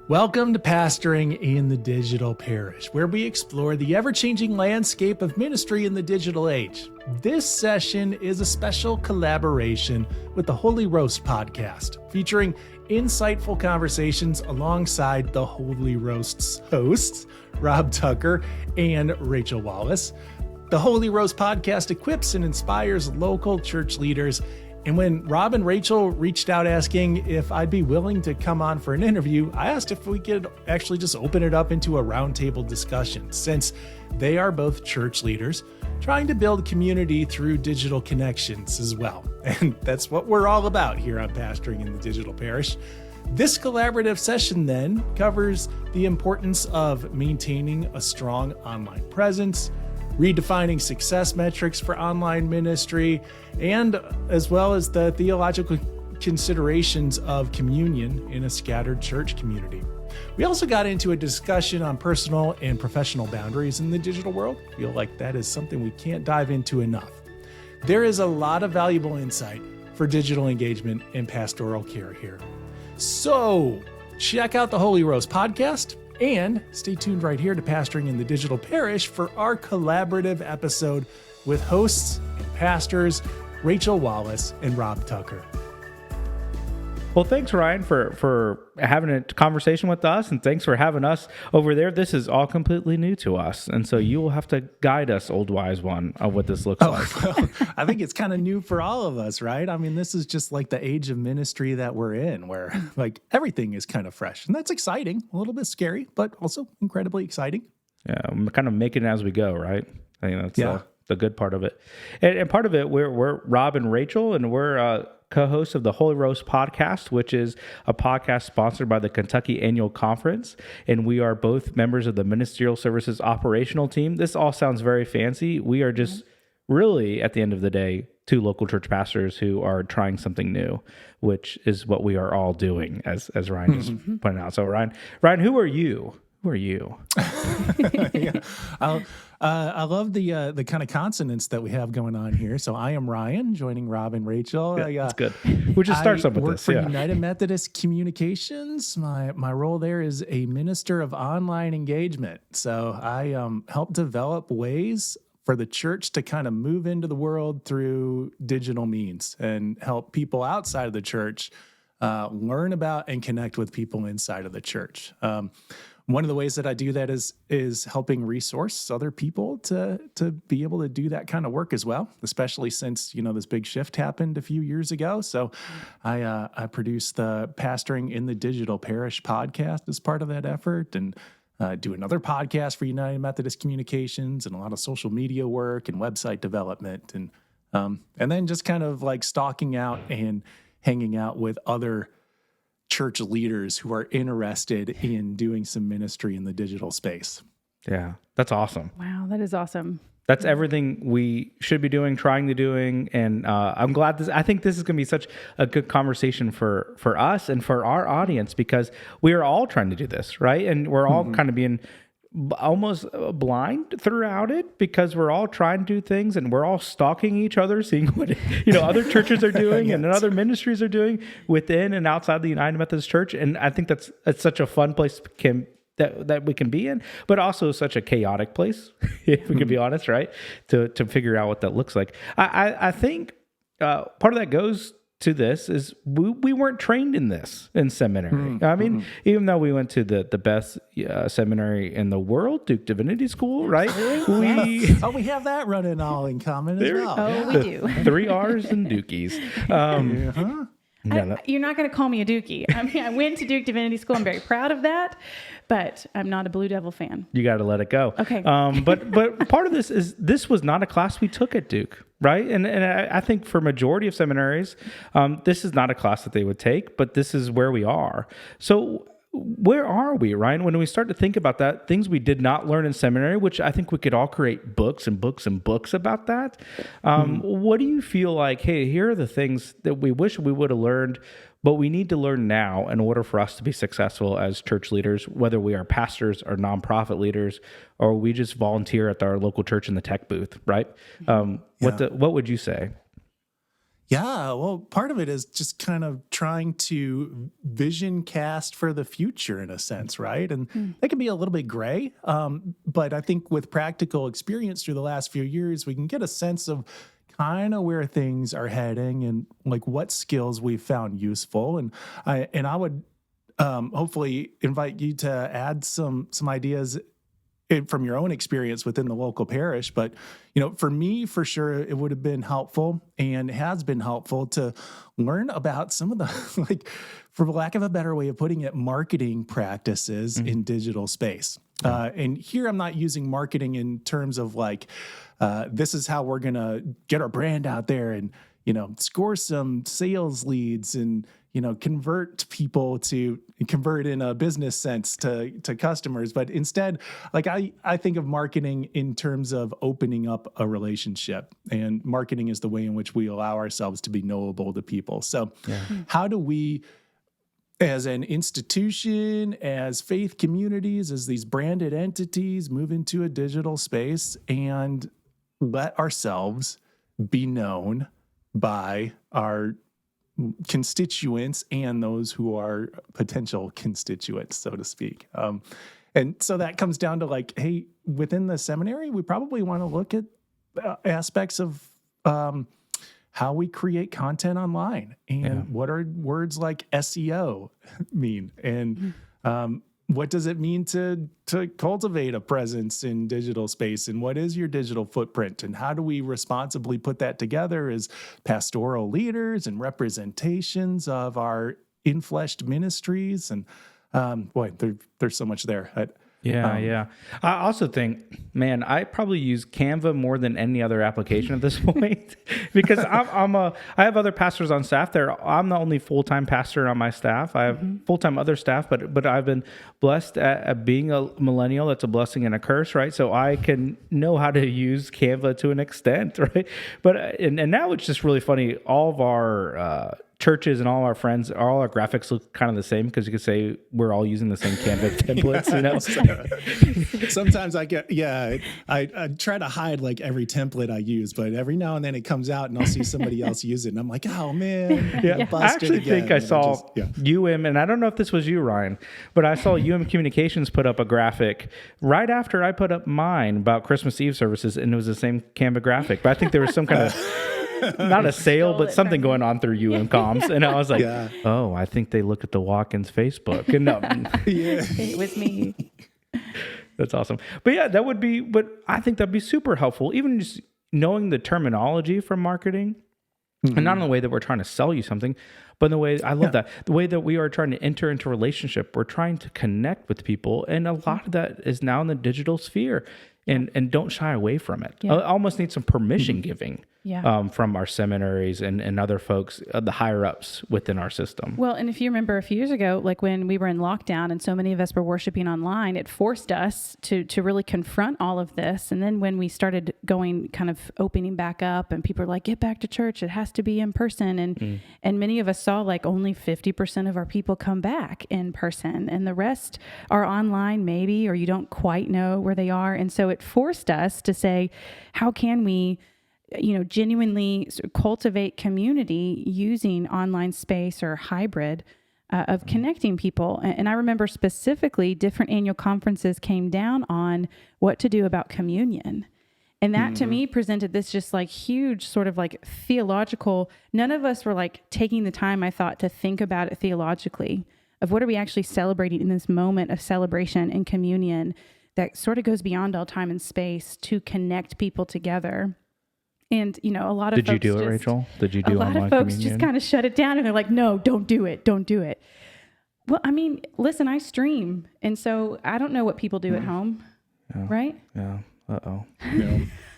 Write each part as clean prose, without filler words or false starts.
Welcome to Pastoring in the Digital Parish, where we explore the ever-changing landscape of ministry in the digital age. This session is a special collaboration with the Holy Roast podcast, featuring insightful conversations alongside the Holy Roast's hosts, Rob Tucker and Rachel Wallace. The Holy Roast podcast equips and inspires local church leaders. And when Rob and Rachel reached out asking if I'd be willing to come on for an interview, I asked if we could actually just open it up into a roundtable discussion, since they are both church leaders trying to build community through digital connections as well. And that's what we're all about here on Pastoring in the Digital Parish. This collaborative session then covers the importance of maintaining a strong online presence, redefining success metrics for online ministry, and as well as the theological considerations of communion in a scattered church community. We also got into a discussion on personal and professional boundaries in the digital world. I feel like that is something we can't dive into enough. There is a lot of valuable insight for digital engagement and pastoral care here. So check out the Holy Roast podcast and stay tuned right here to Pastoring in the Digital Parish for our collaborative episode with hosts and pastors Rachel Wallace and Rob Tucker. Well, thanks, Ryan, for having a conversation with us, and thanks for having us over there. This is all completely new to us, and so you will have to guide us, old wise one, of what this looks like. Well, I think it's kind of new for all of us, right? I mean, this is just like the age of ministry that we're in, where like everything is kind of fresh, and that's exciting, a little bit scary, but also incredibly exciting. Yeah, I'm kind of making it as we go, right? I think that's the good part of it. And part of it, we're Rob and Rachel, and we're co-hosts of the Holy Roast podcast, which is a podcast sponsored by the Kentucky Annual Conference. And we are both members of the Ministerial Services Operational Team. This all sounds very fancy. We are just really, at the end of the day, two local church pastors who are trying something new, which is what we are all doing, as Ryan just pointed out. So Ryan, who are you? Who are you? Yeah. I love the kind of consonants that we have going on here. So I am Ryan, joining Rob and Rachel. That's good. We'll just start something with this. I work for United Methodist Communications. My role there is a minister of online engagement. So I help develop ways for the church to kind of move into the world through digital means and help people outside of the church learn about and connect with people inside of the church. One of the ways that I do that is helping resource other people to be able to do that kind of work as well, especially since, this big shift happened a few years ago. So I produce the Pastoring in the Digital Parish podcast as part of that effort, and do another podcast for United Methodist Communications, and a lot of social media work and website development, and then just kind of like stalking out and hanging out with other church leaders who are interested in doing some ministry in the digital space. Yeah, that's awesome. Wow, that is awesome. That's everything we should be doing, trying to doing, and I'm glad I think this is going to be such a good conversation for us and for our audience, because we are all trying to do this, right? And we're all kind of being almost blind throughout it, because we're all trying to do things, and we're all stalking each other, seeing what other churches are doing and other ministries are doing within and outside the United Methodist Church. And I think it's such a fun place that we can be in, but also such a chaotic place, if we can be honest, right? To figure out what that looks like. I think part of that goes to this is we weren't trained in this in seminary. I mean, even though we went to the best seminary in the world, Duke Divinity School, right? We have that running all in common as well. Oh, we do. 3 R's and Dukies. You're not going to call me a Dookie. I mean, I went to Duke Divinity School. I'm very proud of that, but I'm not a Blue Devil fan. You got to let it go. Okay. But part of this was not a class we took at Duke, right? And I think for majority of seminaries, this is not a class that they would take, but this is where we are. So where are we, Ryan, when we start to think about that, things we did not learn in seminary, which I think we could all create books and books and books about that. What do you feel like, hey, here are the things that we wish we would have learned, but we need to learn now in order for us to be successful as church leaders, whether we are pastors or nonprofit leaders, or we just volunteer at our local church in the tech booth, right? What would you say? Yeah, well, part of it is just kind of trying to vision cast for the future in a sense, right? And that can be a little bit gray. But I think with practical experience through the last few years, we can get a sense of kind of where things are heading and like what skills we've found useful. And I would hopefully invite you to add some ideas from your own experience within the local parish. But, for me, for sure, it would have been helpful and has been helpful to learn about some of the, like, for lack of a better way of putting it, marketing practices in digital space. And here I'm not using marketing in terms of like, this is how we're going to get our brand out there and, score some sales leads and, convert in a business sense to customers. But instead, like I think of marketing in terms of opening up a relationship, and marketing is the way in which we allow ourselves to be knowable to people. So how do we, as an institution, as faith communities, as these branded entities, move into a digital space and let ourselves be known by our constituents and those who are potential constituents, so to speak. And so that comes down to like, hey, within the seminary, we probably want to look at aspects of how we create content online and what are words like SEO mean, and what does it mean to cultivate a presence in digital space, and what is your digital footprint, and how do we responsibly put that together as pastoral leaders and representations of our infleshed ministries? And there's so much there. I also think, man, I probably use Canva more than any other application at this point because I have other pastors on staff there. I'm the only full-time pastor on my staff. I have full-time other staff, but I've been blessed at being a millennial. That's a blessing and a curse, right? So I can know how to use Canva to an extent, right? But and now it's just really funny. All of our churches and all our friends, all our graphics look kind of the same because you could say we're all using the same Canva templates, Sometimes I try to hide like every template I use, but every now and then it comes out and I'll see somebody else use it and I'm like, oh man. I actually think I saw UM, and I don't know if this was you, Ryan, but I saw UM Communications put up a graphic right after I put up mine about Christmas Eve services, and it was the same Canva graphic. But I think there was some kind of not a sale, but something going on through UM Comms. And I was like, oh, I think they look at the walk-ins Facebook. And no. It was me. That's awesome. But yeah, but I think that'd be super helpful. Even just knowing the terminology for marketing, and not in the way that we're trying to sell you something, but in the way, I love that, the way that we are trying to enter into relationship, we're trying to connect with people. And a lot of that is now in the digital sphere. And don't shy away from it. I almost need some permission giving from our seminaries and other folks, the higher ups within our system. Well, and if you remember a few years ago, like when we were in lockdown and so many of us were worshiping online, it forced us to really confront all of this. And then when we started going kind of opening back up and people were like, get back to church, it has to be in person. And many of us saw like only 50% of our people come back in person and the rest are online maybe, or you don't quite know where they are. And so it forced us to say, how can we, genuinely cultivate community using online space or hybrid of connecting people? And I remember specifically different annual conferences came down on what to do about communion. And that to me presented this just like huge sort of like theological, none of us were like taking the time, I thought, to think about it theologically of what are we actually celebrating in this moment of celebration and communion that sort of goes beyond all time and space to connect people together. And, a lot of folks Did you do it, Rachel? Did you do online communion? A lot of folks just kind of shut it down and they're like, no, don't do it. Don't do it. Well, I mean, listen, I stream. And so I don't know what people do at home, right? Yeah. Uh-oh.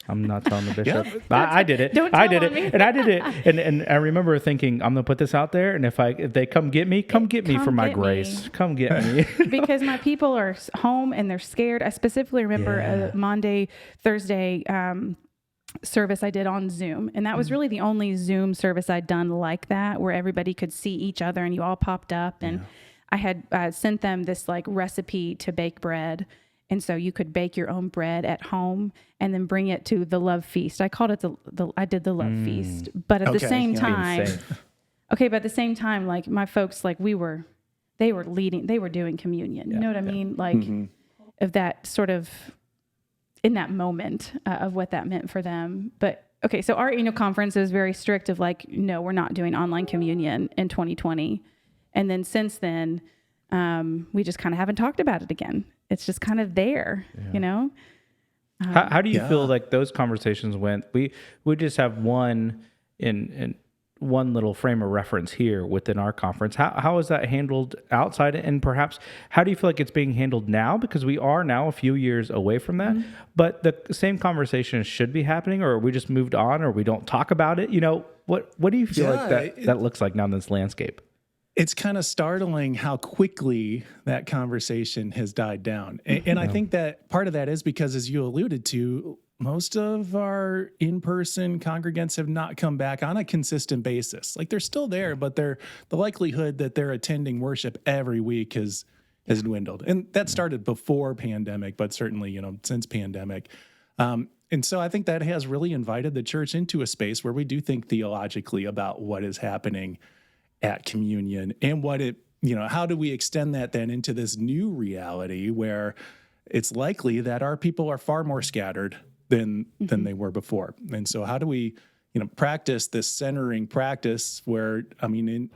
I'm not telling the bishop. I did it. I did it. And I did it. And I remember thinking, I'm going to put this out there. And if they come get me for my grace. Come get me. Because my people are home and they're scared. I specifically remember a Monday, Thursday service I did on Zoom. And that was really the only Zoom service I'd done like that, where everybody could see each other and you all popped up. And I had sent them this like recipe to bake bread. And so you could bake your own bread at home and then bring it to the love feast. I called it I did the love feast. But at the same time, but at the same time, like my folks, like they were doing communion. You know what I mean? Like of that sort of in that moment of what that meant for them. But okay, so our annual conference is very strict of like, no, we're not doing online communion in 2020. And then since then, we just kind of haven't talked about it again. It's just kind of there, you know? How do you feel like those conversations went? We just have one in one little frame of reference here within our conference. How is that handled outside? And perhaps how do you feel like it's being handled now? Because we are now a few years away from that, but the same conversation should be happening, or we just moved on, or we don't talk about it. You know, what do you feel like that looks like now in this landscape? It's kind of startling how quickly that conversation has died down. And I think that part of that is because, as you alluded to, most of our in-person congregants have not come back on a consistent basis. Like they're still there, but the likelihood that they're attending worship every week has dwindled. And that started before pandemic, but certainly, you know, since pandemic. And so I think that has really invited the church into a space where we do think theologically about what is happening at communion and what it, you know, how do we extend that then into this new reality where it's likely that our people are far more scattered than they were before. And so how do we, you know, practice this centering practice where, I mean,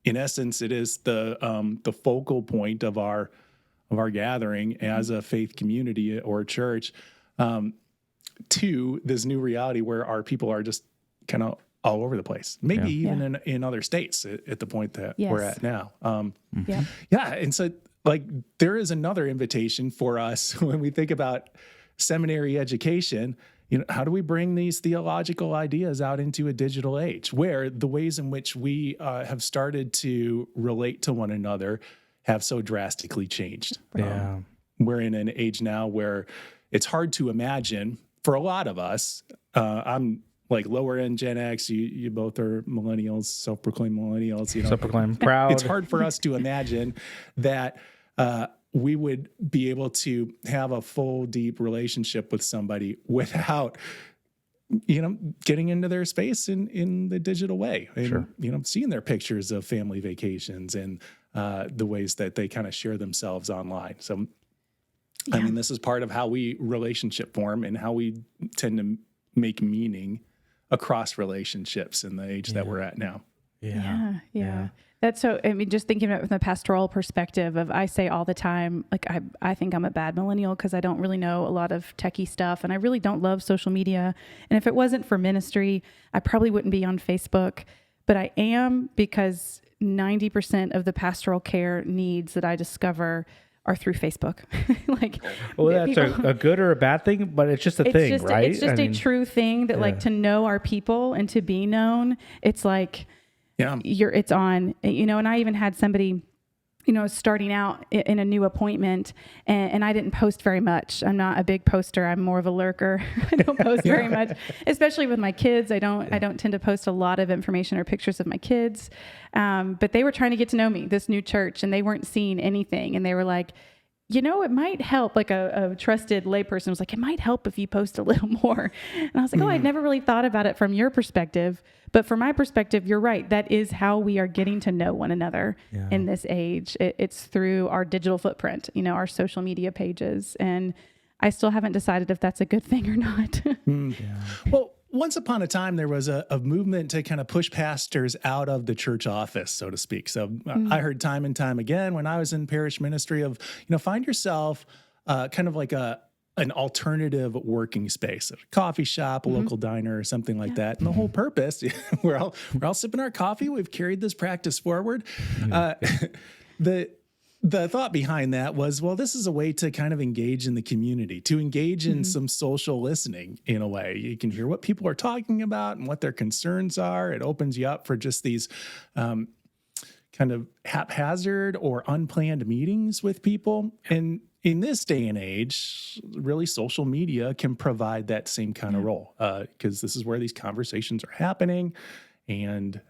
in essence, it is the focal point of our gathering as a faith community or church, to this new reality where our people are just kind of all over the place, maybe even in other states at the point that we're at now. And so like there is another invitation for us when we think about seminary education. You know, how do we bring these theological ideas out into a digital age where the ways in which we have started to relate to one another have so drastically changed? We're in an age now where it's hard to imagine for a lot of us. I'm like lower end Gen X, you both are millennials, self-proclaimed millennials. You know, self-proclaimed proud. It's hard for us to imagine that we would be able to have a full, deep relationship with somebody without, you know, getting into their space in the digital way. And, you know, seeing their pictures of family vacations and the ways that they kind of share themselves online. So, I mean, this is part of how we relationship form and how we tend to make meaning across relationships in the age that we're at now. Yeah. That's so, I mean, just thinking about it from the pastoral perspective of, I say all the time, like, I think I'm a bad millennial because I don't really know a lot of techie stuff and I really don't love social media. And if it wasn't for ministry, I probably wouldn't be on Facebook, but I am because 90% of the pastoral care needs that I discover are through Facebook. Like, well, that's a good or a bad thing, but it's just a thing, right? It's just a true thing that like to know our people and to be known. It's like, it's on, you know, and I even had somebody, you know, starting out in a new appointment and I didn't post very much. I'm not a big poster. I'm more of a lurker. I don't post very much, especially with my kids. I don't tend to post a lot of information or pictures of my kids. But they were trying to get to know me, this new church, and they weren't seeing anything. And they were like, you know, it might help, like a trusted layperson was like, it might help if you post a little more. And I was like, I'd never really thought about it from your perspective. But from my perspective, you're right. That is how we are getting to know one another in this age. It's through our digital footprint, you know, our social media pages. And I still haven't decided if that's a good thing or not. Well, once upon a time, there was a movement to kind of push pastors out of the church office, so to speak. So I heard time and time again when I was in parish ministry of, you know, find yourself kind of like an alternative working space, a coffee shop, a local diner, or something like that. And the whole purpose, we're all sipping our coffee. We've carried this practice forward. The thought behind that was, well, this is a way to kind of engage in the community, to engage in some social listening in a way. You can hear what people are talking about and what their concerns are. It opens you up for just these kind of haphazard or unplanned meetings with people. And in this day and age, really social media can provide that same kind of role because this is where these conversations are happening. And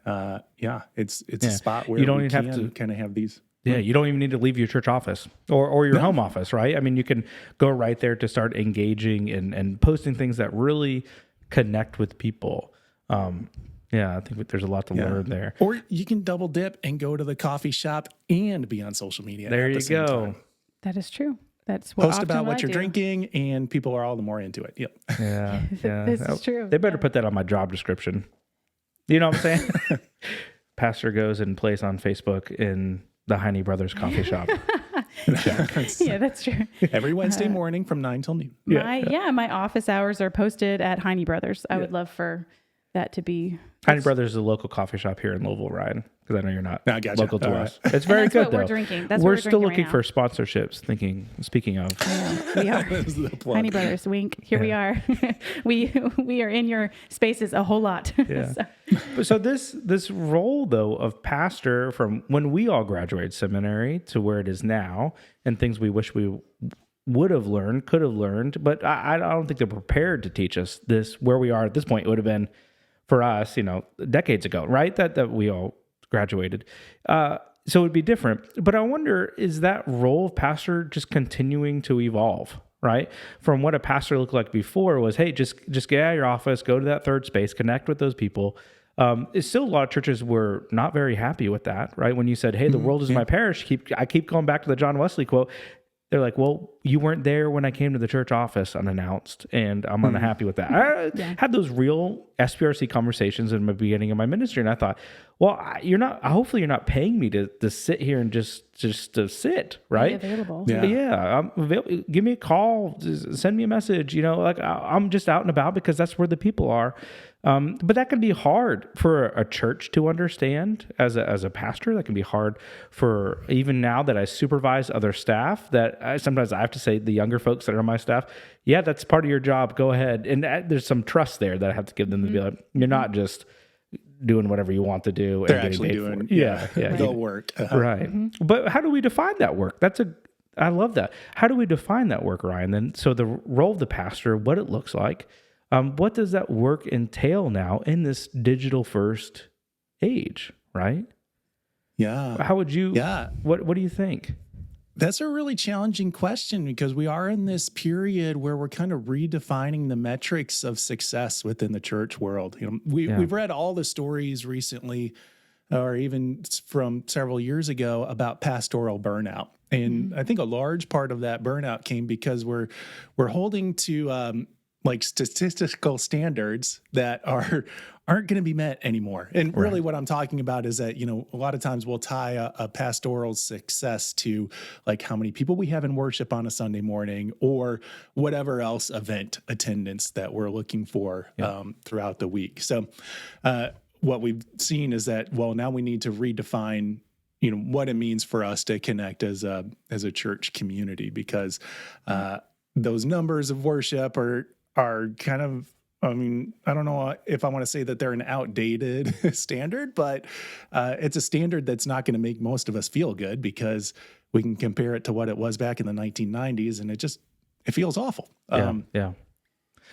it's a spot where you don't we even can have to kind of have these. Yeah, you don't even need to leave your church office or your home office, right? I mean, you can go right there to start engaging and posting things that really connect with people. I think there's a lot to learn there. Or you can double dip and go to the coffee shop and be on social media. There at the you same go. time. That is true. That's what Post about what I you're do. drinking, and people are all the more into it. Yep. Yeah. This is true. They better put that on my job description. You know what I'm saying? Pastor goes and plays on Facebook in the Heine Brothers coffee shop. Yeah, that's true. Every Wednesday morning from 9 till noon. My office hours are posted at Heine Brothers. I would love for that to be. Heine Brothers is a local coffee shop here in Louisville, Ryan, because I know you're not local to us. It's very good, though. We're drinking. That's we're what still drinking looking right for sponsorships. Speaking of, we are. This is the plug. Heine Brothers, wink. Here we are. we are in your spaces a whole lot. Yeah. So this role, though, of pastor from when we all graduated seminary to where it is now, and things we wish we would have learned, could have learned, but I don't think they're prepared to teach us this. Where we are at this point, it would have been for us, decades ago, right? That we all graduated. So it would be different. But I wonder, is that role of pastor just continuing to evolve, right? From what a pastor looked like before was, hey, just get out of your office, go to that third space, connect with those people. It's still a lot of churches were not very happy with that, right? When you said, hey, the world is my parish, I keep going back to the John Wesley quote. They're like, well, you weren't there when I came to the church office unannounced, and I'm unhappy with that. I had those real SPRC conversations in the beginning of my ministry, and I thought, well, hopefully you're not paying me to sit here and just to sit, right? Be available. Yeah. Give me a call, send me a message, I'm just out and about because that's where the people are. But that can be hard for a church to understand as a pastor. That can be hard for, even now that I supervise other staff, that sometimes I have to say, the younger folks that are on my staff, yeah, that's part of your job. Go ahead. And there's some trust there that I have to give them to be like, you're not just doing whatever you want to do. They're and actually getting paid doing, for it. Yeah. they'll work. Right. But how do we define that work? I love that. How do we define that work, Ryan? Then, so the role of the pastor, what it looks like, what does that work entail now in this digital first age, right? Yeah. How would you, what do you think? That's a really challenging question, because we are in this period where we're kind of redefining the metrics of success within the church world. We've read all the stories recently, or even from several years ago, about pastoral burnout. And I think a large part of that burnout came because we're holding to statistical standards that aren't going to be met anymore. And really what I'm talking about is that, a lot of times we'll tie a pastoral success to like how many people we have in worship on a Sunday morning, or whatever else event attendance that we're looking for throughout the week. So what we've seen is that, well, now we need to redefine what it means for us to connect as a church community, because those numbers of worship are kind of, I don't know if I want to say that they're an outdated standard, but it's a standard that's not going to make most of us feel good, because we can compare it to what it was back in the 1990s, and it feels awful. You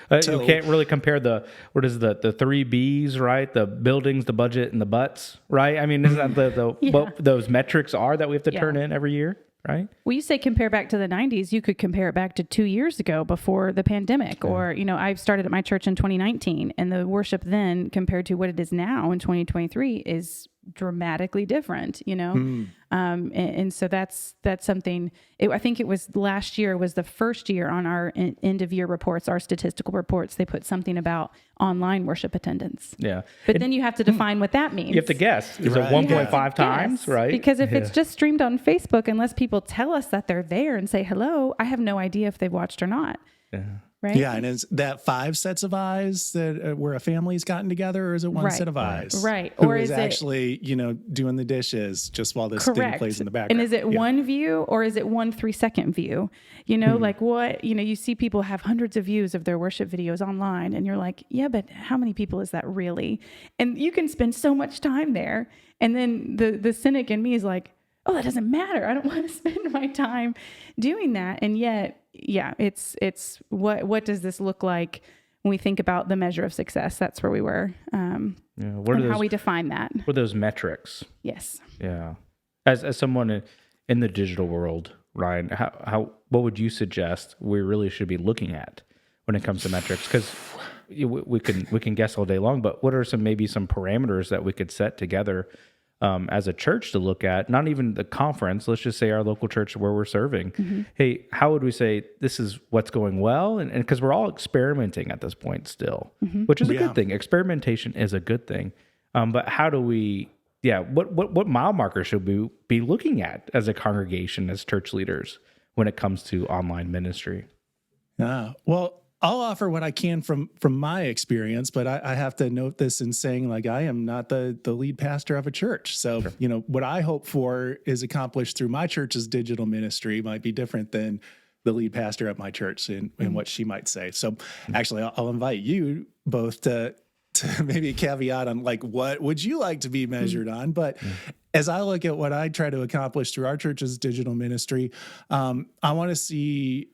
can't really compare the 3 B's, right? The buildings, the budget, and the butts, right? I mean, isn't that what those metrics are that we have to turn in every year? Right. Well, you say compare back to the 90s. You could compare it back to 2 years ago before the pandemic. Or, I started at my church in 2019, and the worship then compared to what it is now in 2023 is dramatically different, and so that's something. I think it was last year was the first year on our end of year reports, our statistical reports, they put something about online worship attendance. Yeah. But then you have to define what that means. You have to guess. Is it 1.5 times, right? Because if it's just streamed on Facebook, unless people tell us that they're there and say hello, I have no idea if they've watched or not. Yeah. Right? Yeah, and is that 5 sets of eyes that where a family's gotten together, or is it one set of eyes? Right. Or is actually, doing the dishes just while this thing plays in the background? And is it one view, or is it 1 3-second view? Like what, you see people have hundreds of views of their worship videos online, and you're like, yeah, but how many people is that really? And you can spend so much time there. And then the cynic in me is like, oh, that doesn't matter. I don't want to spend my time doing that. And yet, it's what does this look like when we think about the measure of success? That's where we were. What are those, how we define that. What are those metrics? Yes. Yeah. As someone in the digital world, Ryan, what would you suggest we really should be looking at when it comes to metrics? Because we can guess all day long, but what are maybe some parameters that we could set together as a church to look at? Not even the conference. Let's just say our local church where we're serving. Mm-hmm. Hey, how would we say this is what's going well? And because we're all experimenting at this point still, mm-hmm. which is a good thing. Experimentation is a good thing. But how do we? Yeah, what mile markers should we be looking at as a congregation, as church leaders, when it comes to online ministry? Well, I'll offer what I can from my experience, but I have to note this in saying, like, I am not the lead pastor of a church. So, sure. What I hope for is accomplished through my church's digital ministry might be different than the lead pastor at my church and what she might say. So actually, I'll invite you both to maybe a caveat on, like, what would you like to be measured on? But as I look at what I try to accomplish through our church's digital ministry, I want to see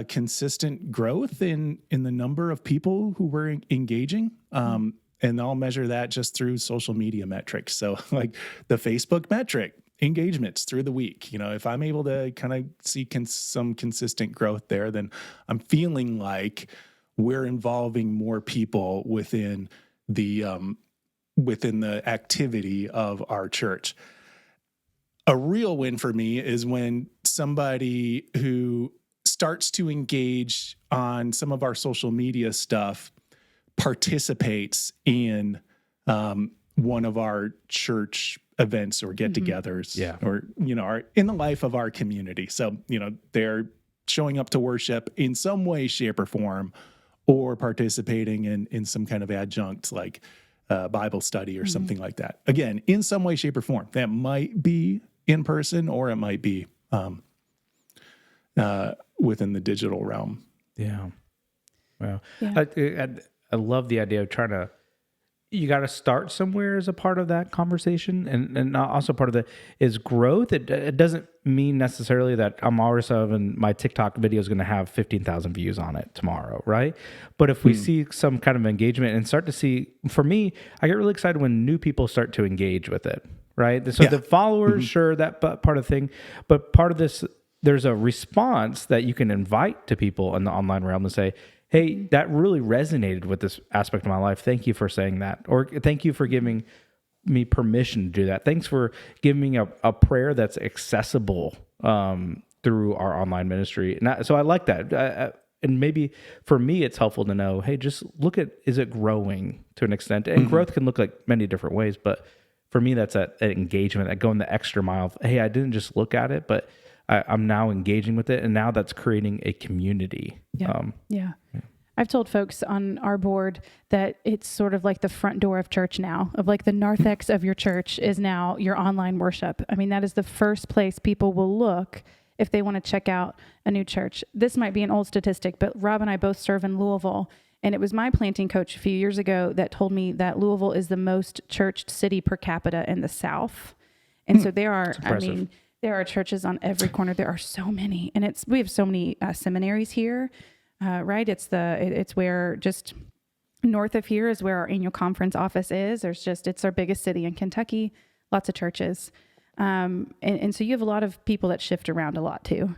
consistent growth in the number of people who we're engaging. And I'll measure that just through social media metrics. So like the Facebook metric, engagements through the week. If I'm able to kind of see some consistent growth there, then I'm feeling like we're involving more people within the activity of our church. A real win for me is when somebody who starts to engage on some of our social media stuff participates in one of our church events or get-togethers, or are in the life of our community. So they're showing up to worship in some way, shape, or form, or participating in some kind of adjunct like Bible study or something like that. Again, in some way, shape, or form. That might be in person, or it might be within the digital realm. Yeah. Well, I love the idea of you got to start somewhere as a part of that conversation. And also part of it is growth. It doesn't mean necessarily that I'm all of a sudden my TikTok video is going to have 15,000 views on it tomorrow, right? But if we see some kind of engagement and start to see, for me, I get really excited when new people start to engage with it, right? So the followers, sure, that part of the thing, but part of this, there's a response that you can invite to people in the online realm and say, hey, that really resonated with this aspect of my life. Thank you for saying that. Or thank you for giving me permission to do that. Thanks for giving me a prayer that's accessible through our online ministry. So I like that. And maybe for me, it's helpful to know, hey, just look at, is it growing to an extent? And growth can look like many different ways. But for me, that's that engagement, that going the extra mile. Hey, I didn't just look at it, but I'm now engaging with it, and now that's creating a community. Yeah. I've told folks on our board that it's sort of like the front door of church now, of like the narthex of your church is now your online worship. I mean, that is the first place people will look if they want to check out a new church. This might be an old statistic, but Rob and I both serve in Louisville, and it was my planting coach a few years ago that told me that Louisville is the most churched city per capita in the South. And so there are, there are churches on every corner. There are so many, and we have so many seminaries here, right? It's where just north of here is where our annual conference office is. It's our biggest city in Kentucky. Lots of churches, and so you have a lot of people that shift around a lot too.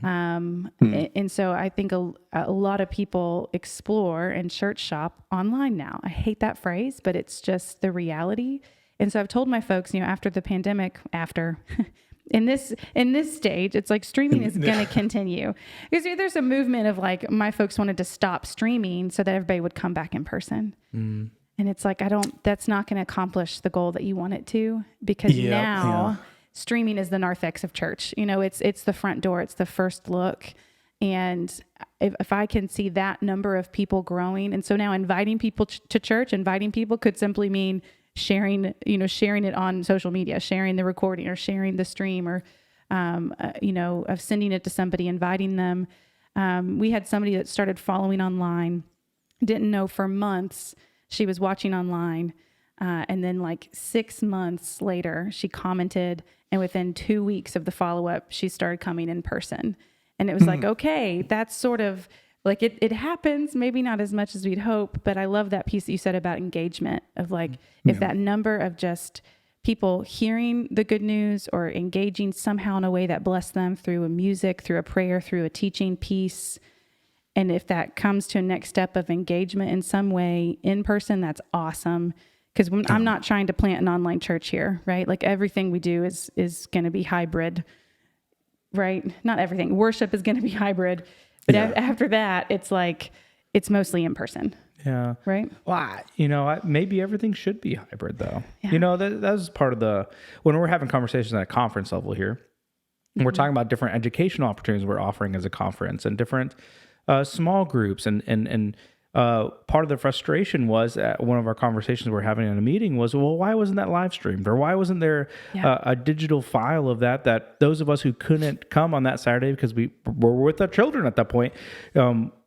And so I think a lot of people explore and church shop online now. I hate that phrase, but it's just the reality. And so I've told my folks, after the pandemic, in this stage, it's like streaming is going to continue. Because there's a movement of like, my folks wanted to stop streaming so that everybody would come back in person. And it's like, that's not going to accomplish the goal that you want it to, because streaming is the narthex of church. It's the front door. It's the first look. And if I can see that number of people growing, and so now inviting people to church, inviting people could simply mean sharing it on social media, sharing the recording or sharing the stream, or, of sending it to somebody, inviting them. We had somebody that started following online, didn't know for months she was watching online. And then like 6 months later, she commented, and within 2 weeks of the follow-up, she started coming in person. And it was like, okay, that's sort of like it happens, maybe not as much as we'd hope, but I love that piece that you said about engagement of like, if that number of just people hearing the good news or engaging somehow in a way that blessed them through a music, through a prayer, through a teaching piece. And if that comes to a next step of engagement in some way in person, that's awesome. Because I'm not trying to plant an online church here, right? Like everything we do is going to be hybrid, right? Not everything. Worship is going to be hybrid. But after that, it's like, it's mostly in person. Yeah. Right. Well, maybe everything should be hybrid though. Yeah. That was part of when we're having conversations at a conference level here, we're talking about different educational opportunities we're offering as a conference and different small groups. And part of the frustration was at one of our conversations we're having in a meeting was, well, why wasn't that live streamed? Or why wasn't there a digital file of that those of us who couldn't come on that Saturday because we were with our children at that point,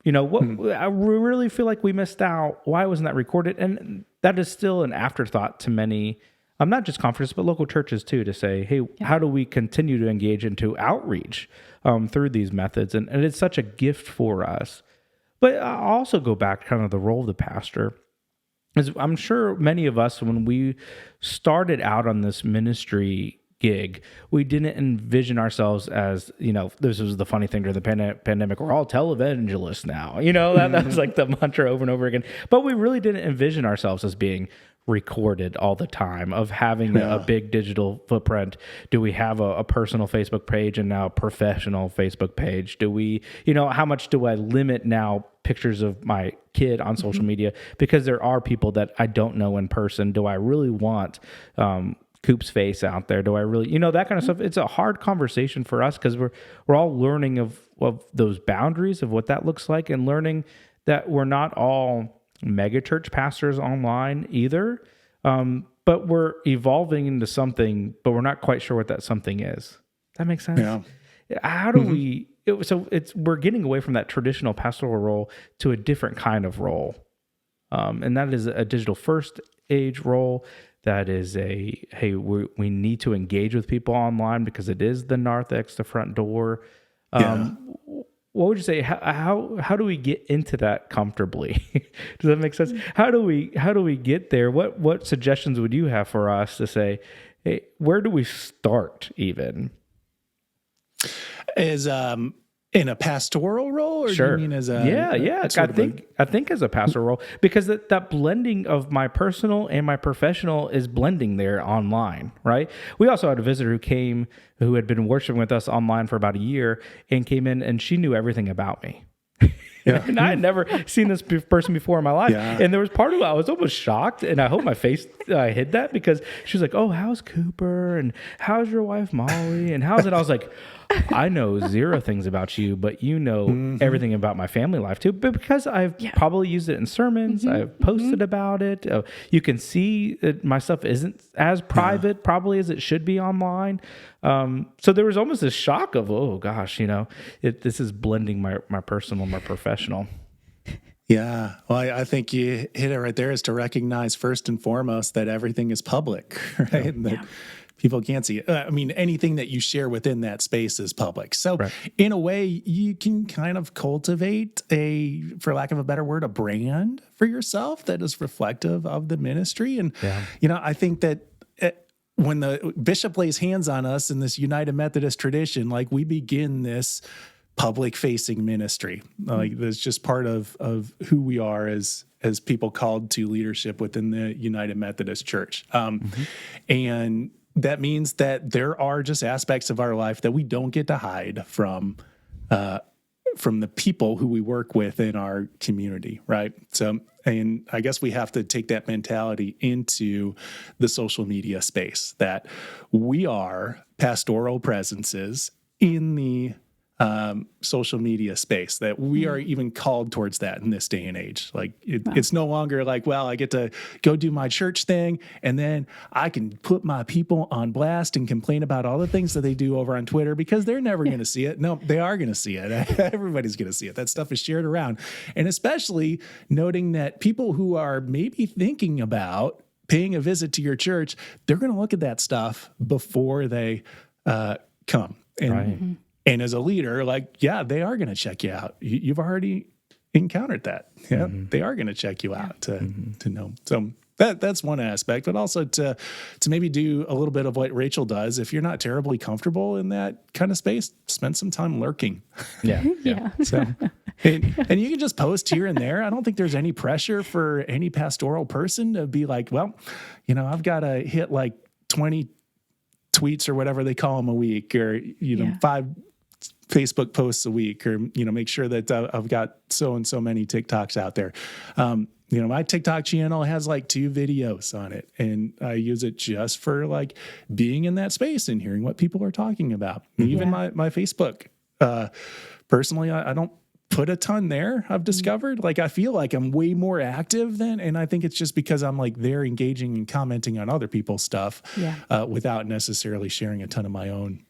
I really feel like we missed out. Why wasn't that recorded? And that is still an afterthought to many, not just conferences, but local churches too, to say, hey, how do we continue to engage into outreach through these methods? And it's such a gift for us. But I'll also go back to kind of the role of the pastor. As I'm sure many of us, when we started out on this ministry gig, we didn't envision ourselves as, this was the funny thing during the pandemic, we're all televangelists now. That was like the mantra over and over again. But we really didn't envision ourselves as being recorded all the time, of having a big digital footprint. Do we have a personal Facebook page and now a professional Facebook page? Do we, how much do I limit now pictures of my kid on social media? Because there are people that I don't know in person. Do I really want Coop's face out there? Do I really, that kind of stuff? It's a hard conversation for us because we're all learning of those boundaries of what that looks like, and learning that we're not all megachurch pastors online either, but we're evolving into something, but we're not quite sure what that something is. That makes sense? Yeah. How do we? We're getting away from that traditional pastoral role to a different kind of role, and that is a digital first age role. That is we need to engage with people online because it is the narthex, the front door. What would you say? How do we get into that comfortably? Does that make sense? How do we get there? What suggestions would you have for us to say, hey, where do we start even? Is in a pastoral role, or sure. do you mean as a I think as a pastoral role, because that blending of my personal and my professional is blending there online, right? We also had a visitor who had been worshiping with us online for about a year and came in, and she knew everything about me. Yeah. And I had never seen this person before in my life. Yeah. And there was part of it, I was almost shocked, and I hope my face hid that, because she was like, oh, how's Cooper? And how's your wife, Molly? And how's it? I was like, I know zero things about you, but you know everything about my family life too. But because I've probably used it in sermons, I've posted about it. You can see that my stuff isn't as private probably as it should be online. So there was almost this shock of, oh gosh, this is blending my personal and my professional. Yeah. Well, I think you hit it right there, is to recognize first and foremost that everything is public, right? And that people can't see it. Anything that you share within that space is public. So in a way, you can kind of cultivate for lack of a better word, a brand for yourself that is reflective of the ministry. And, I think that when the bishop lays hands on us in this United Methodist tradition, like, we begin this public-facing ministry. Like, that's just part of who we are as people called to leadership within the United Methodist Church. And that means that there are just aspects of our life that we don't get to hide from the people who we work with in our community, right? So, and I guess we have to take that mentality into the social media space, that we are pastoral presences in the social media space, that we are even called towards that in this day and age. Like, it's no longer like, well, I get to go do my church thing, and then I can put my people on blast and complain about all the things that they do over on Twitter, because they're never going to see it. No, they are going to see it. Everybody's going to see it. That stuff is shared around. And especially noting that people who are maybe thinking about paying a visit to your church, they're going to look at that stuff before they come. And And as a leader, they are going to check you out. You've already encountered that. Yeah, they are going to check you out to know. So that's one aspect, but also to maybe do a little bit of what Rachel does. If you're not terribly comfortable in that kind of space, spend some time lurking. Yeah. Yeah. So, and you can just post here and there. I don't think there's any pressure for any pastoral person to be like, well, I've got to hit like 20 tweets or whatever they call them a week, or 5 Facebook posts a week, or make sure that I've got so and so many TikToks out there. My TikTok channel has like 2 videos on it, and I use it just for like being in that space and hearing what people are talking about. Even my Facebook, personally, I don't put a ton there. I've discovered, like, I feel like I'm way more active and I think it's just because I'm like there engaging and commenting on other people's stuff, without necessarily sharing a ton of my own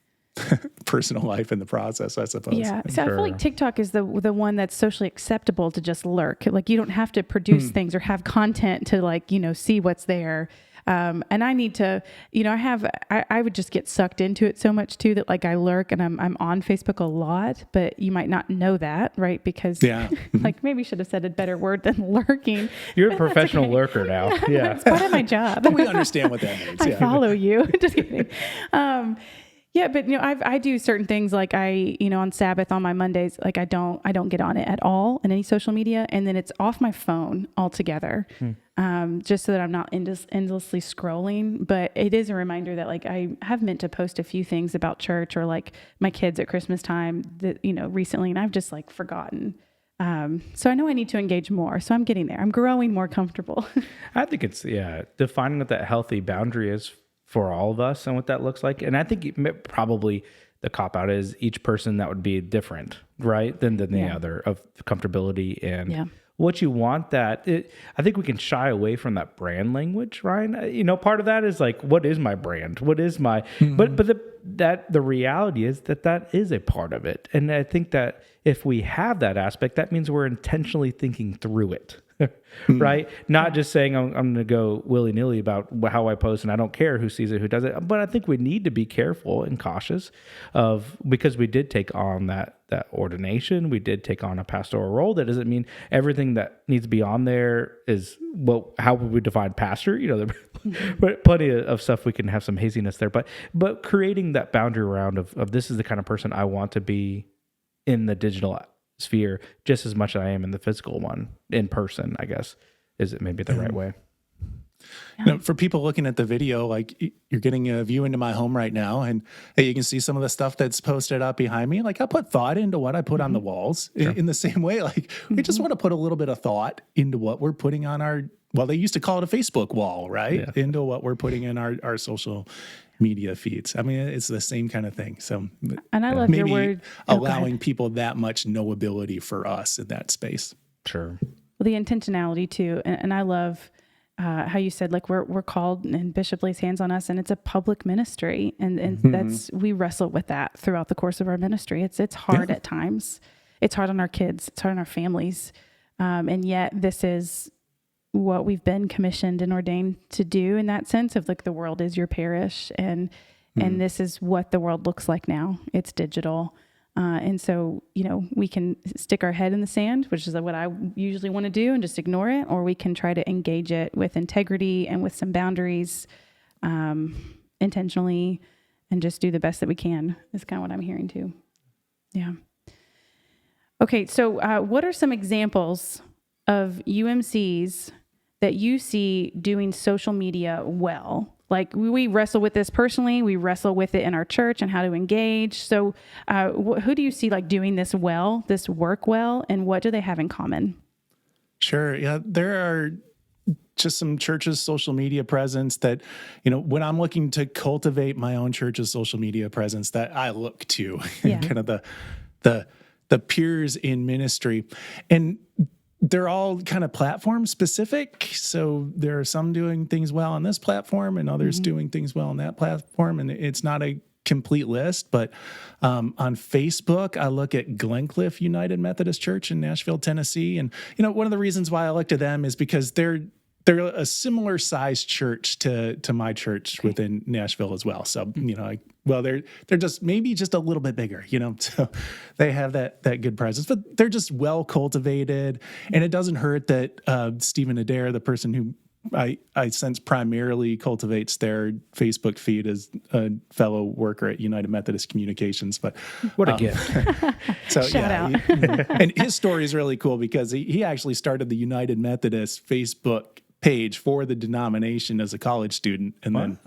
personal life in the process, I suppose. Yeah. So I feel like TikTok is the one that's socially acceptable to just lurk. Like, you don't have to produce things or have content to like, see what's there. And I need to, I would just get sucked into it so much too that like I lurk, and I'm on Facebook a lot, but you might not know that, right? Because like maybe should have said a better word than lurking. You're a professional lurker now. Yeah. It's part of my job. But we understand what that means. I follow you. Just kidding. Yeah, but I do certain things like on Sabbath on my Mondays, like I don't get on it at all in any social media, and then it's off my phone altogether, just so that I'm not endlessly scrolling. But it is a reminder that like I have meant to post a few things about church or like my kids at Christmas time that recently, and I've just like forgotten. So I know I need to engage more. So I'm getting there. I'm growing more comfortable. I think it's defining what that healthy boundary is for all of us and what that looks like. And I think probably the cop out is each person that would be different, right? Than the other, of comfortability and what you want. I think we can shy away from that brand language, Ryan. Part of that is like, what is my brand? What is my, but the reality is that is a part of it. And I think that if we have that aspect, that means we're intentionally thinking through it. Right? Not just saying I'm going to go willy-nilly about how I post and I don't care who sees it, who does it. But I think we need to be careful and cautious because we did take on that ordination. We did take on a pastoral role. That doesn't mean everything that needs to be on there is, well, how would we define pastor? There plenty of stuff we can have some haziness there. But creating that boundary around of this is the kind of person I want to be in the digital sphere just as much as I am in the physical one, in person, I guess, is it maybe the right way. For people looking at the video, like you're getting a view into my home right now, and you can see some of the stuff that's posted up behind me. Like I put thought into what I put on the walls in the same way. Like we just want to put a little bit of thought into what we're putting on they used to call it a Facebook wall, right? Yeah. Into what we're putting in our social media feeds. I mean, it's the same kind of thing. So, and I love maybe your word, allowing people that much knowability for us in that space. Sure. Well, the intentionality too, and I love how you said like we're called and Bishop lays hands on us, and it's a public ministry, and we wrestle with that throughout the course of our ministry. It's hard at times. It's hard on our kids. It's hard on our families, and yet this is what we've been commissioned and ordained to do in that sense of like the world is your parish, and this is what the world looks like now. It's digital. And so, we can stick our head in the sand, which is what I usually want to do, and just ignore it, or we can try to engage it with integrity and with some boundaries, intentionally, and just do the best that we can is kind of what I'm hearing too. Yeah. Okay. So, what are some examples of UMCs that you see doing social media well? Like we wrestle with this personally, we wrestle with it in our church and how to engage. So who do you see like doing this well, this work well, and what do they have in common? Sure. Yeah, there are just some churches' social media presence that, when I'm looking to cultivate my own church's social media presence, that I look to, kind of the peers in ministry. And they're all kind of platform specific. So there are some doing things well on this platform and others doing things well on that platform. And it's not a complete list, but on Facebook, I look at Glencliff United Methodist Church in Nashville, Tennessee. And, one of the reasons why I look to them is because they're a similar sized church to my church within Nashville as well. So, they're just maybe just a little bit bigger, so they have that good presence, but they're just well cultivated. And it doesn't hurt that Stephen Adair, the person who I sense primarily cultivates their Facebook feed as a fellow worker at United Methodist Communications. But what a gift. So Shout out. And his story is really cool because he actually started the United Methodist Facebook page for the denomination as a college student, and then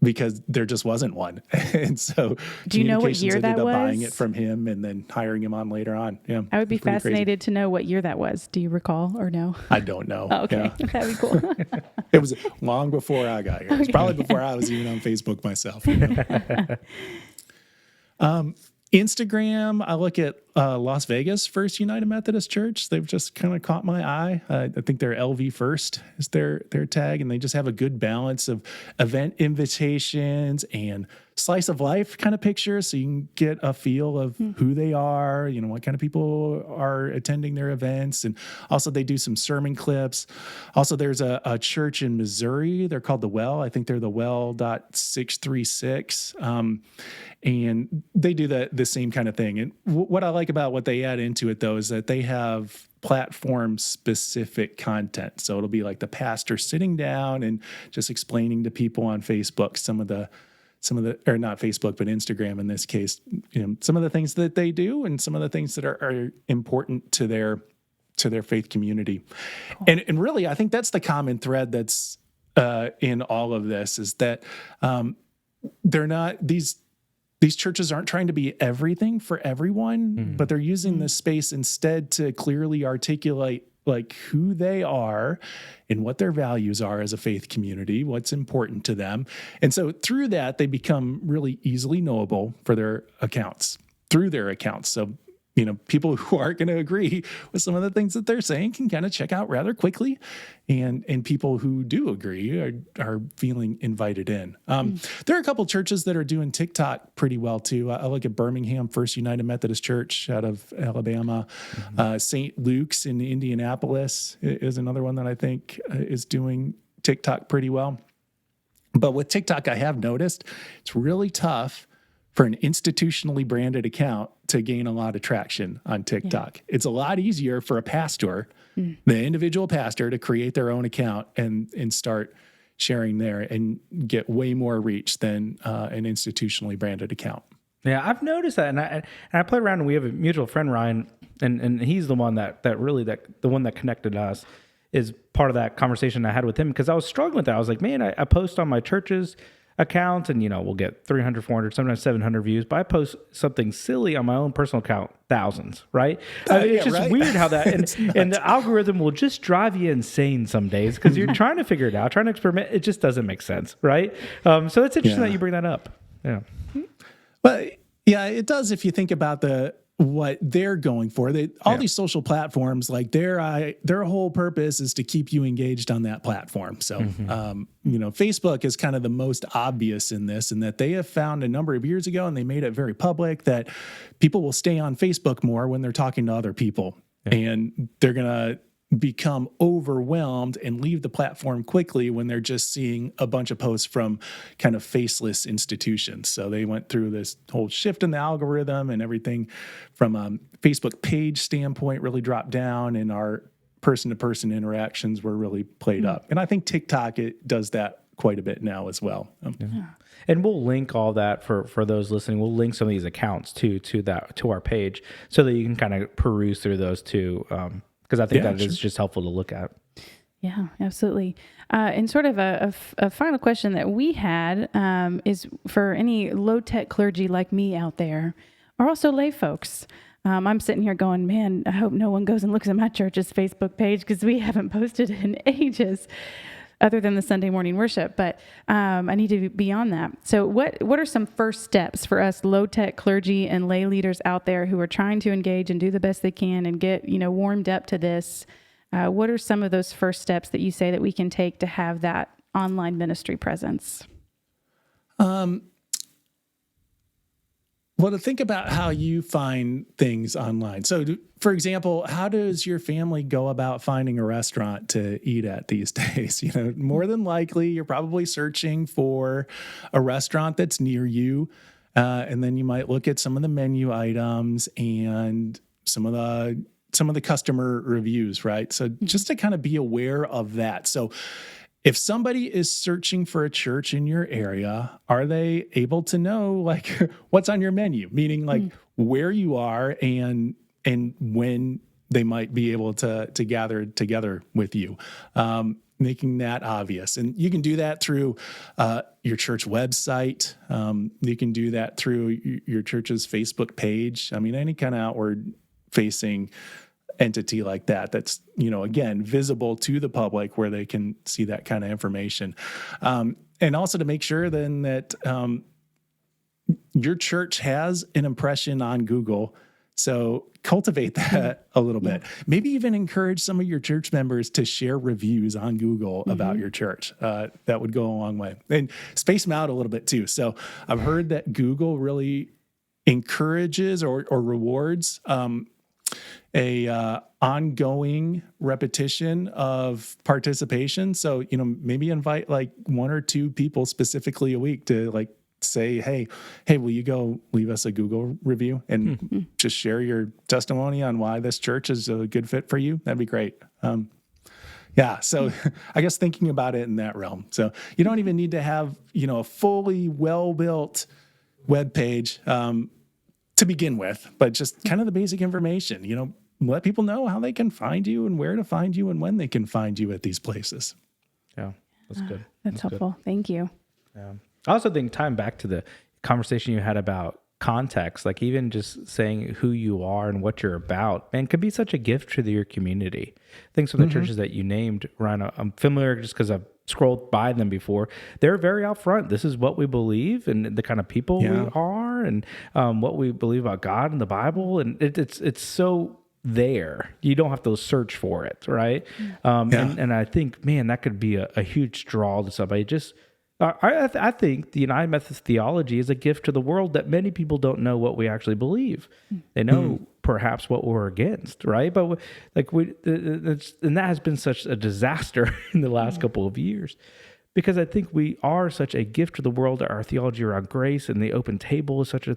because there just wasn't one. And so do you know what year ended that up was? buying it from him and then hiring him on later on. Yeah, I would be fascinated to know what year that was. Do you recall or no? I don't know. Oh, okay. Yeah. That'd be cool. It was long before I got here. It was probably before I was even on Facebook myself. Instagram, I look at Las Vegas First United Methodist Church. They've just kind of caught my eye. I think their LV First is their tag, and they just have a good balance of event invitations and slice of life kind of pictures, so you can get a feel of who they are, what kind of people are attending their events. And also they do some sermon clips. Also, there's a church in Missouri. They're called The Well. I think they're the Well.636. And they do the same kind of thing. And what I like about what they add into it, though, is that they have platform-specific content. So it'll be like the pastor sitting down and just explaining to people on Facebook some of the, or not Facebook, but Instagram in this case, some of the things that they do and some of the things that are important to their faith community. Cool. And really, I think that's the common thread that's in all of this, is that they're not, these churches aren't trying to be everything for everyone, but they're using this space instead to clearly articulate like who they are and what their values are as a faith community, what's important to them. And so through that, they become really easily knowable for their accounts, through their accounts. So, people who aren't going to agree with some of the things that they're saying can kind of check out rather quickly. And people who do agree are feeling invited in. There are a couple churches that are doing TikTok pretty well too. I look at Birmingham First United Methodist Church out of Alabama. St. Luke's in Indianapolis is another one that I think is doing TikTok pretty well. But with TikTok, I have noticed it's really tough for an institutionally branded account to gain a lot of traction on TikTok. Yeah. It's a lot easier for a pastor, the individual pastor, to create their own account and start sharing there and get way more reach than an institutionally branded account. Yeah, I've noticed that, and I play around, and we have a mutual friend, Ryan, and he's the one that the one that connected us, is part of that conversation I had with him, because I was struggling with that. I was like, man, I post on my church's account, and we'll get 300, 400, sometimes 700 views, but I post something silly on my own personal account, thousands, right? It's just weird how that, and the algorithm will just drive you insane some days because you're trying to figure it out, trying to experiment. It just doesn't make sense, right? So it's interesting that you bring that up. Yeah. But yeah, it does if you think about what they're going for. These social platforms, like their whole purpose is to keep you engaged on that platform. So, Facebook is kind of the most obvious in this, in that they have found a number of years ago, and they made it very public, that people will stay on Facebook more when they're talking to other people, and they're going to become overwhelmed and leave the platform quickly when they're just seeing a bunch of posts from kind of faceless institutions. So they went through this whole shift in the algorithm, and everything from a Facebook page standpoint really dropped down, and our person-to-person interactions were really played up. And I think TikTok, it does that quite a bit now as well. And we'll link all that for those listening. We'll link some of these accounts to our page, so that you can kind of peruse through those too. Because I think that is just helpful to look at. Yeah, absolutely. And sort of a final question that we had is for any low-tech clergy like me out there, or also lay folks. I'm sitting here going, man, I hope no one goes and looks at my church's Facebook page, because we haven't posted in ages, other than the Sunday morning worship. But I need to be on that. So what are some first steps for us low-tech clergy and lay leaders out there who are trying to engage and do the best they can and get warmed up to this? What are some of those first steps that you say that we can take to have that online ministry presence? Well, to think about how you find things online. So, for example, how does your family go about finding a restaurant to eat at these days? More than likely, you're probably searching for a restaurant that's near you. And then you might look at some of the menu items and some of the some of the customer reviews, right? So just to kind of be aware of that. So if somebody is searching for a church in your area, are they able to know like what's on your menu? Meaning like where you are and when they might be able to gather together with you, making that obvious. And you can do that through your church website. You can do that through your church's Facebook page. I mean, any kind of outward facing entity like that that's, again, visible to the public where they can see that kind of information. And also to make sure then that your church has an impression on Google. So cultivate that a little bit. Maybe even encourage some of your church members to share reviews on Google about your church. That would go a long way. And space them out a little bit too. So I've heard that Google really encourages or rewards a ongoing repetition of participation. So, maybe invite like 1 or 2 people specifically a week to like say, hey, will you go leave us a Google review and just share your testimony on why this church is a good fit for you? That'd be great. So I guess thinking about it in that realm. So you don't even need to have, a fully well-built web page to begin with, but just kind of the basic information, let people know how they can find you and where to find you and when they can find you at these places. Yeah, that's good. That's helpful. Good. Thank you. Yeah. I also think tying back to the conversation you had about context, like even just saying who you are and what you're about, man, could be such a gift to your community. I think some of the churches that you named, Ryan, I'm familiar just because I've scrolled by them before. They're very out front. This is what we believe and the kind of people we are and what we believe about God and the Bible. And it's so there. You don't have to search for it, right? And I think, man, that could be a huge draw to somebody. Just I think the United Methodist theology is a gift to the world that many people don't know what we actually believe. They know perhaps what we're against, right? But and that has been such a disaster in the last couple of years, because I think we are such a gift to the world. Our theology around grace and the open table is such a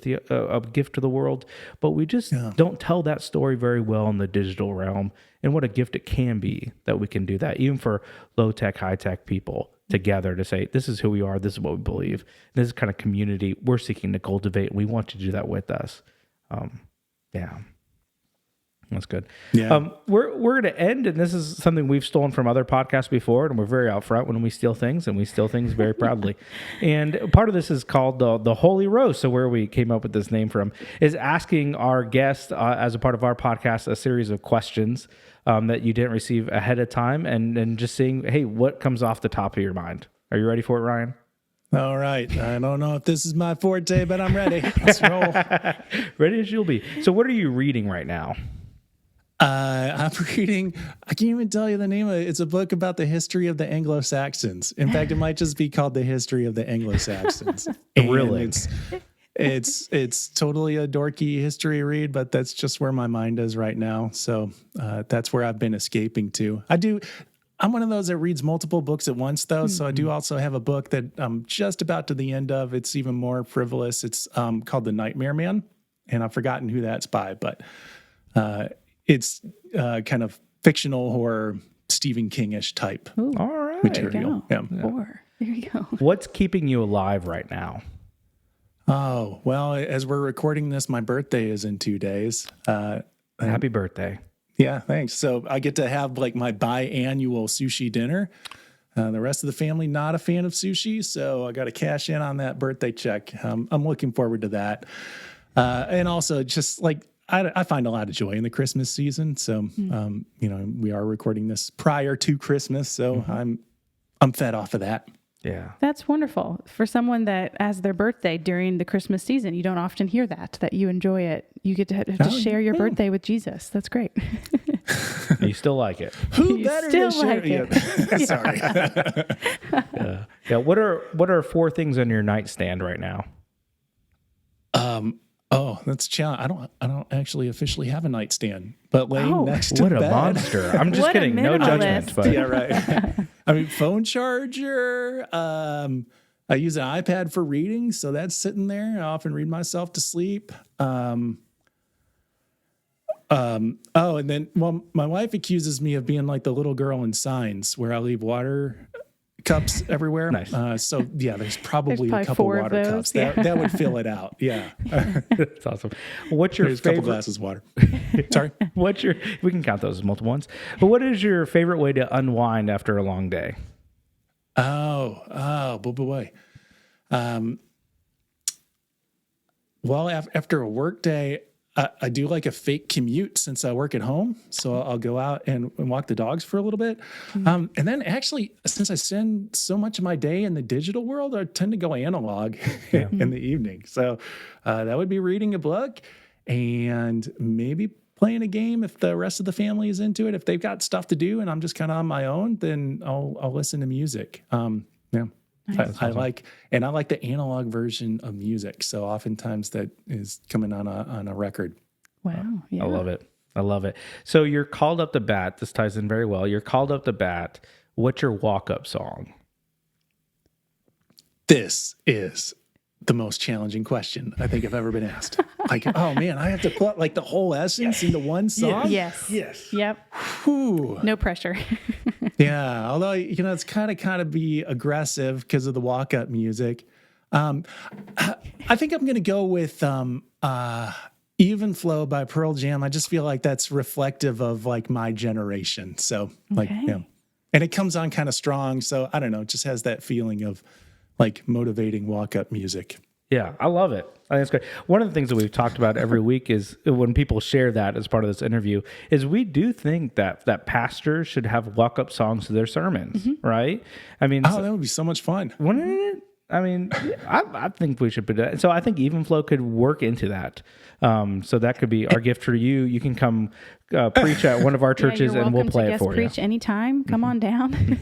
gift to the world, but we just don't tell that story very well in the digital realm. And what a gift it can be that we can do that, even for low-tech, high-tech people together to say, this is who we are, this is what we believe. This is kind of community we're seeking to cultivate, and we want to do that with us. That's good. Yeah. We're going to end, and this is something we've stolen from other podcasts before, and we're very out front when we steal things, and we steal things very proudly. And part of this is called the Holy Roast. So where we came up with this name from is asking our guests, as a part of our podcast, a series of questions that you didn't receive ahead of time, and just seeing, hey, what comes off the top of your mind? Are you ready for it, Ryan? All right. I don't know if this is my forte, but I'm ready. Let's roll. Ready as you'll be. So what are you reading right now? I'm reading, I can't even tell you the name of it. It's a book about the history of the Anglo-Saxons. In fact, it might just be called The History of the Anglo-Saxons. Really? It's totally a dorky history read, but that's just where my mind is right now. So that's where I've been escaping to. I'm one of those that reads multiple books at once, though. So I do also have a book that I'm just about to the end of. It's even more frivolous. It's called The Nightmare Man, and I've forgotten who that's by, but it's kind of fictional horror, Stephen King-ish type. Ooh, all right. Material. There you go. What's keeping you alive right now? Oh, well, as we're recording this, my birthday is in 2 days. Happy birthday. Yeah, thanks. So I get to have like my biannual sushi dinner. The rest of the family, not a fan of sushi, so I got to cash in on that birthday check. I'm looking forward to that. And also just like, I find a lot of joy in the Christmas season. So, we are recording this prior to Christmas, so I'm fed off of that. Yeah. That's wonderful. For someone that has their birthday during the Christmas season, you don't often hear that you enjoy it. You get to share your birthday with Jesus. That's great. You still like it. Who You better still to share? like it. Sorry. Yeah. What are 4 things on your nightstand right now? Oh, that's a challenge. I don't actually officially have a nightstand, but laying next to what bed. a monster. I'm just kidding. No judgment. But Yeah, right. I mean, phone charger. I use an iPad for reading, so that's sitting there. I often read myself to sleep. And then, well, my wife accuses me of being like the little girl in Signs where I leave water cups everywhere. Nice. So yeah, there's probably a couple four of water those, cups. yeah. That would fill it out. Yeah. That's awesome. What's your There's a couple favorite? glasses of water. Sorry. We can count those as multiple ones. But what is your favorite way to unwind after a long day? Boy. Well, after a work day, I do like a fake commute since I work at home. So I'll go out and walk the dogs for a little bit. And then actually, since I spend so much of my day in the digital world, I tend to go analog in the evening. So that would be reading a book and maybe playing a game if the rest of the family is into it. If they've got stuff to do and I'm just kind of on my own, then I'll listen to music. Nice. I like the analog version of music. So oftentimes that is coming on a record. Wow. Yeah. I love it. So you're called up to bat. This ties in very well. You're called up to bat. What's your walk-up song? This is the most challenging question I think I've ever been asked. Like, oh man, I have to put like the whole essence into one song? Yes. Yep. Whew. No pressure. Yeah, although it's kind of be aggressive because of the walk-up music. I think I'm going to go with "Even Flow" by Pearl Jam. I just feel like that's reflective of like my generation. So and it comes on kind of strong. So I don't know, it just has that feeling of like motivating walk-up music. Yeah, I love it. I think it's great. One of the things that we've talked about every week is when people share that as part of this interview is we do think that pastors should have walk-up songs to their sermons, right? I mean, that would be so much fun. Wouldn't it? I mean, I think we should put that. So I think Even Flow could work into that. So that could be our gift for you. You can come preach at one of our churches and we'll play it for you. Preach anytime. Come on down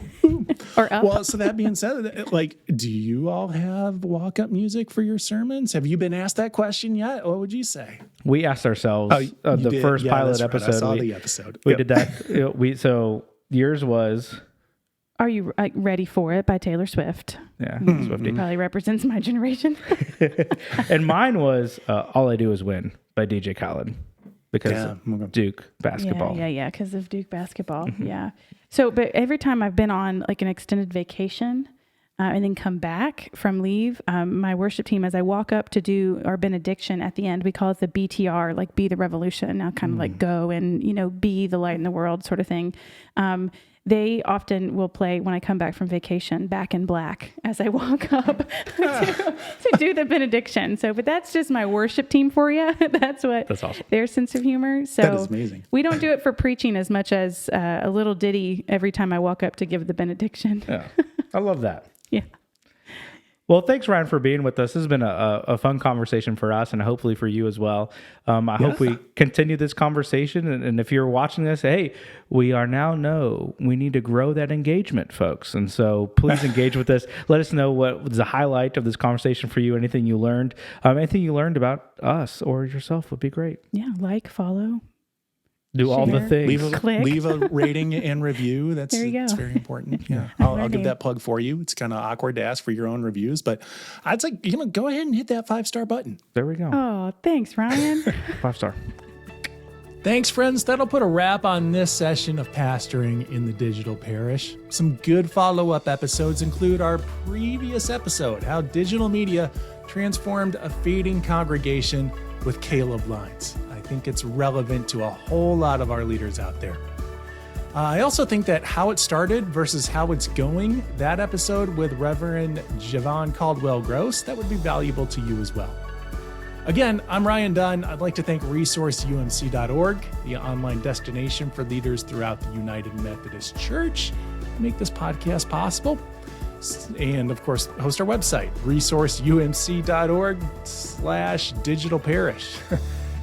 or up. Well, so that being said, like, do you all have walk-up music for your sermons? Have you been asked that question yet? What would you say? We asked ourselves the first pilot episode. I saw the episode. We did that. So yours was... Are You Ready for It by Taylor Swift. Yeah, Swiftie. Probably represents my generation. And mine was All I Do Is Win by DJ Khaled because of Duke basketball. Yeah, because of Duke basketball. Yeah. So, but every time I've been on like an extended vacation and then come back from leave, my worship team, as I walk up to do our benediction at the end, we call it the BTR, like Be the Revolution. Now kind of like go and, be the light in the world sort of thing. They often will play when I come back from vacation, Back in Black, as I walk up to do the benediction. So, but that's just my worship team for you. That's awesome. Their sense of humor. So that is amazing. We don't do it for preaching as much as a little ditty every time I walk up to give the benediction. Yeah, I love that. Yeah. Well, thanks, Ryan, for being with us. This has been a fun conversation for us and hopefully for you as well. I hope we continue this conversation. And if you're watching this, hey, we need to grow that engagement, folks. And so please engage with us. Let us know what was the highlight of this conversation for you. Anything you learned about us or yourself would be great. Yeah, follow. Do all the things. Leave a rating and review. That's very important. Yeah, I'll give that plug for you. It's kind of awkward to ask for your own reviews, but I'd say go ahead and hit that 5-star button. There we go. Oh, thanks, Ryan. 5-star. Thanks, friends. That'll put a wrap on this session of Pastoring in the Digital Parish. Some good follow-up episodes include our previous episode, How Digital Media Transformed a Fading Congregation, with Caleb Lines. I think it's relevant to a whole lot of our leaders out there. I also think that How It Started versus How It's Going, that episode with Reverend Javon Caldwell-Gross, that would be valuable to you as well. Again, I'm Ryan Dunn. I'd like to thank resourceumc.org, the online destination for leaders throughout the United Methodist Church, to make this podcast possible. And of course, host our website, resourceumc.org/digital parish.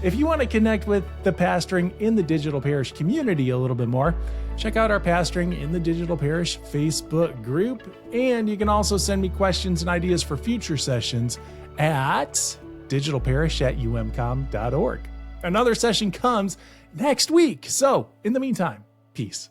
If you want to connect with the Pastoring in the Digital Parish community a little bit more, check out our Pastoring in the Digital Parish Facebook group. And you can also send me questions and ideas for future sessions at digitalparish@umcom.org. Another session comes next week. So in the meantime, peace.